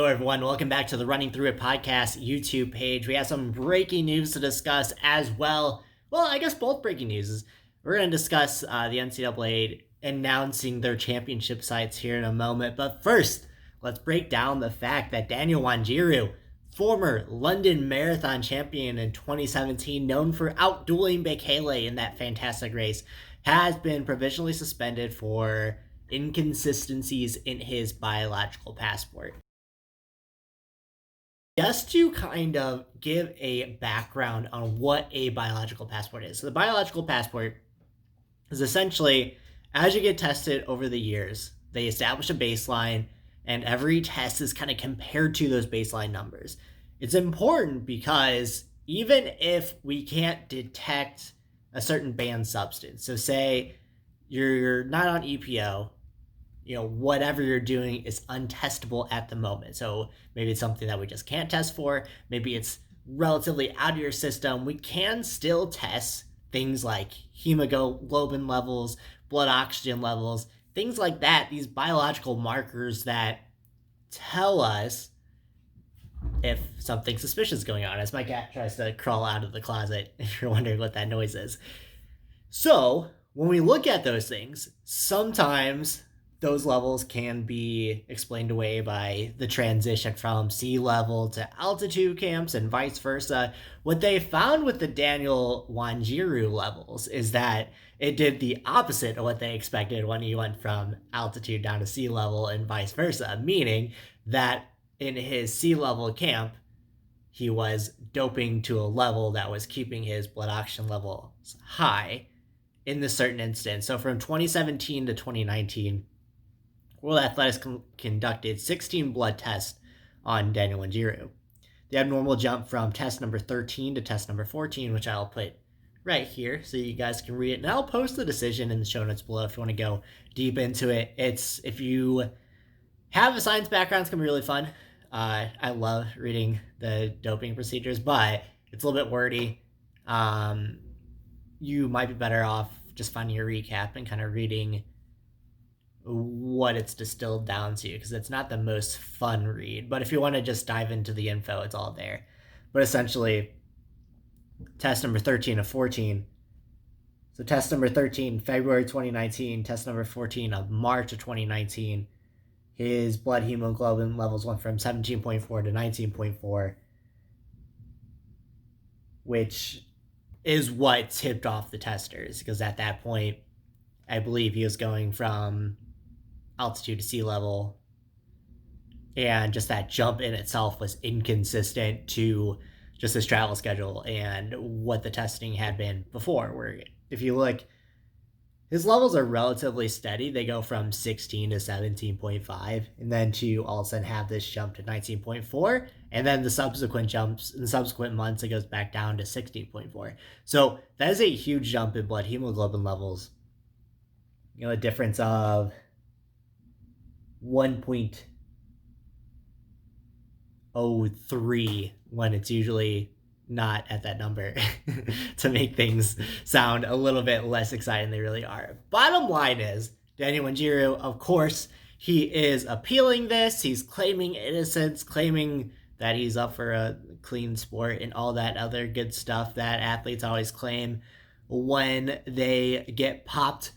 Hello, everyone. Welcome back to the Running Through It podcast YouTube page. We have some breaking news to discuss as well. Well, I guess both breaking news. We're going to discuss the NCAA announcing their championship sites here in a moment. But first, let's break down the fact that Daniel Wanjiro, former London Marathon champion in 2017, known for outdueling Bekele in that fantastic race, has been provisionally suspended for inconsistencies in his biological passport. Just to kind of give a background on what a biological passport is. So the biological passport is essentially, as you get tested over the years, they establish a baseline and every test is kind of compared to those baseline numbers. It's important because even if we can't detect a certain banned substance, so say you're not on EPO, whatever you're doing is untestable at the moment. So maybe it's something that we just can't test for. Maybe it's relatively out of your system. We can still test things like hemoglobin levels, blood oxygen levels, things like that, these biological markers that tell us if something suspicious is going on, as my cat tries to crawl out of the closet, if you're wondering what that noise is. So when we look at those things, sometimes those levels can be explained away by the transition from sea level to altitude camps and vice versa. What they found with the Daniel Wanjiro levels is that it did the opposite of what they expected when he went from altitude down to sea level and vice versa, meaning that in his sea level camp, he was doping to a level that was keeping his blood oxygen levels high in this certain instance. So from 2017 to 2019, World Athletics conducted 16 blood tests on Daniel Wanjiro. The abnormal jump from test number 13 to test number 14, which I'll put right here so you guys can read it. And I'll post the decision in the show notes below if you want to go deep into it. If you have a science background, it's going to be really fun. I love reading the doping procedures, but it's a little bit wordy. You might be better off just finding a recap and kind of reading what it's distilled down to, because it's not the most fun read. But if you want to just dive into the info, it's all there. But essentially, test number 13 of 14. So test number 13, February 2019, test number 14 of March of 2019. His blood hemoglobin levels went from 17.4 to 19.4, which is what tipped off the testers, because at that point, I believe he was going from altitude to sea level, and just that jump in itself was inconsistent to just his travel schedule and what the testing had been before, where if you look, his levels are relatively steady. They go from 16 to 17.5, and then to all of a sudden have this jump to 19.4, and then the subsequent jumps in the subsequent months, it goes back down to 16.4. So that is a huge jump in blood hemoglobin levels. A difference of 1.03 when it's usually not at that number to make things sound a little bit less exciting than they really are. Bottom line is, Daniel Wanjiro, of course, he is appealing this. He's claiming innocence, claiming that he's up for a clean sport and all that other good stuff that athletes always claim when they get popped.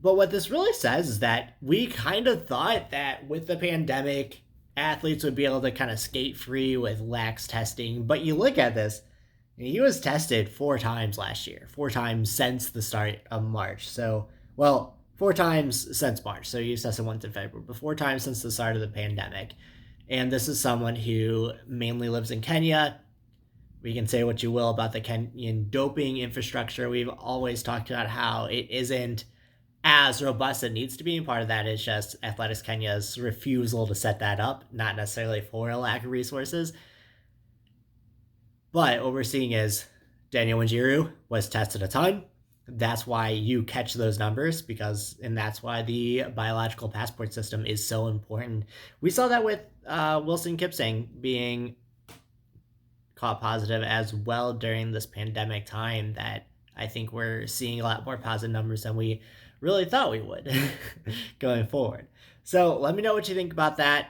But what this really says is that we kind of thought that with the pandemic, athletes would be able to kind of skate free with lax testing. But you look at this, he was tested 4 times last year, 4 times since the start of March. 4 times since March. So he was tested once in February, but 4 times since the start of the pandemic. And this is someone who mainly lives in Kenya. We can say what you will about the Kenyan doping infrastructure. We've always talked about how it isn't as robust as it needs to be, and part of that is just Athletics Kenya's refusal to set that up, not necessarily for a lack of resources. But what we're seeing is Daniel Wanjiro was tested a ton. That's why you catch those numbers, and that's why the biological passport system is so important. We saw that with Wilson Kipsang being caught positive as well during this pandemic time, that I think we're seeing a lot more positive numbers than we really thought we would going forward. So let me know what you think about that.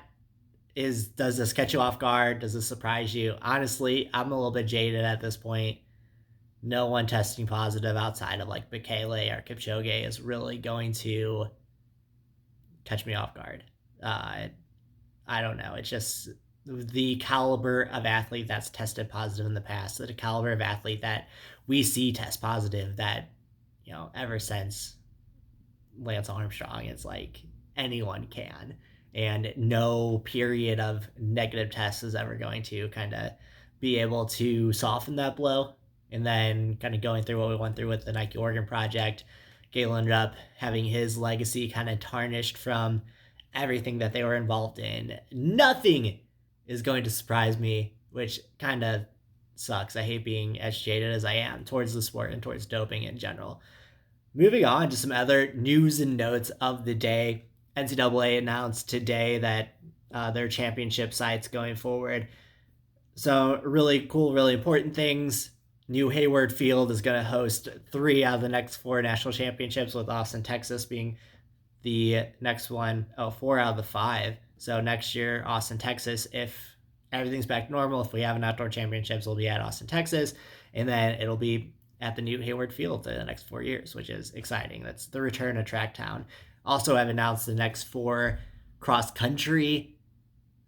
Does this catch you off guard? Does this surprise you? Honestly, I'm a little bit jaded at this point. No one testing positive outside of like Bekele or Kipchoge is really going to catch me off guard. I don't know. It's just the caliber of athlete that's tested positive in the past, the caliber of athlete that we see test positive that, ever since Lance Armstrong, it's like anyone can. And no period of negative tests is ever going to kind of be able to soften that blow. And then kind of going through what we went through with the Nike Oregon project, Galen ended up having his legacy kind of tarnished from everything that they were involved in. Nothing is going to surprise me, which kind of sucks. I hate being as jaded as I am towards the sport and towards doping in general. Moving on to some other news and notes of the day. NCAA announced today that their championship sites going forward. So really cool, really important things. New Hayward Field is going to host 3 out of the next 4 national championships, with Austin, Texas being the next one. 4 out of the 5. So next year, Austin, Texas, if everything's back to normal, if we have an outdoor championships, it'll be at Austin, Texas. And then it'll be at the new Hayward Field for the next 4 years, which is exciting. That's the return of Track Town. Also, I've announced the next 4 cross-country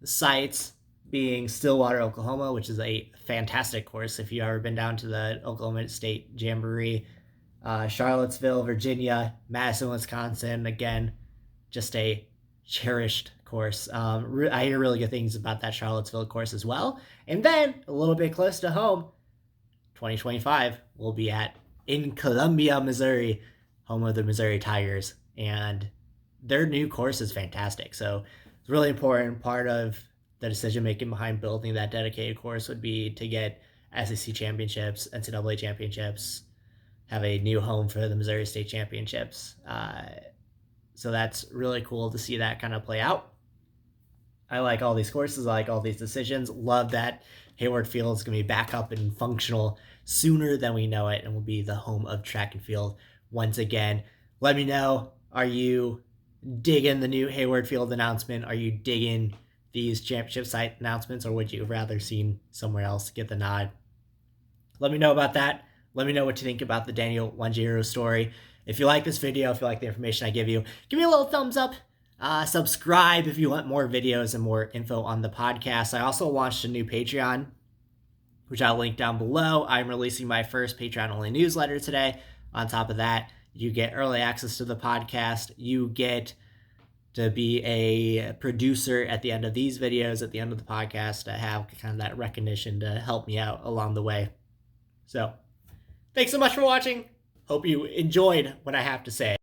sites, being Stillwater, Oklahoma, which is a fantastic course if you've ever been down to the Oklahoma State Jamboree. Charlottesville, Virginia, Madison, Wisconsin, again, just a cherished course. I hear really good things about that Charlottesville course as well. And then, a little bit close to home, 2025, we'll be in Columbia, Missouri, home of the Missouri Tigers. And their new course is fantastic. So it's a really important part of the decision making behind building that dedicated course would be to get SEC championships, NCAA championships, have a new home for the Missouri State Championships. So that's really cool to see that kind of play out. I like all these courses. I like all these decisions. Love that Hayward Field is going to be back up and functional sooner than we know it and will be the home of track and field once again. Let me know, are you digging the new Hayward Field announcement? Are you digging these championship site announcements, or would you have rather seen somewhere else get the nod? Let me know about that. Let me know what you think about the Daniel Wanjiro story. If you like this video, if you like the information I give you, give me a little thumbs up. Subscribe if you want more videos and more info on the podcast. I also launched a new Patreon, which I'll link down below. I'm releasing my first Patreon-only newsletter today. On top of that, you get early access to the podcast. You get to be a producer at the end of these videos, at the end of the podcast, to have kind of that recognition to help me out along the way. So, thanks so much for watching. Hope you enjoyed what I have to say.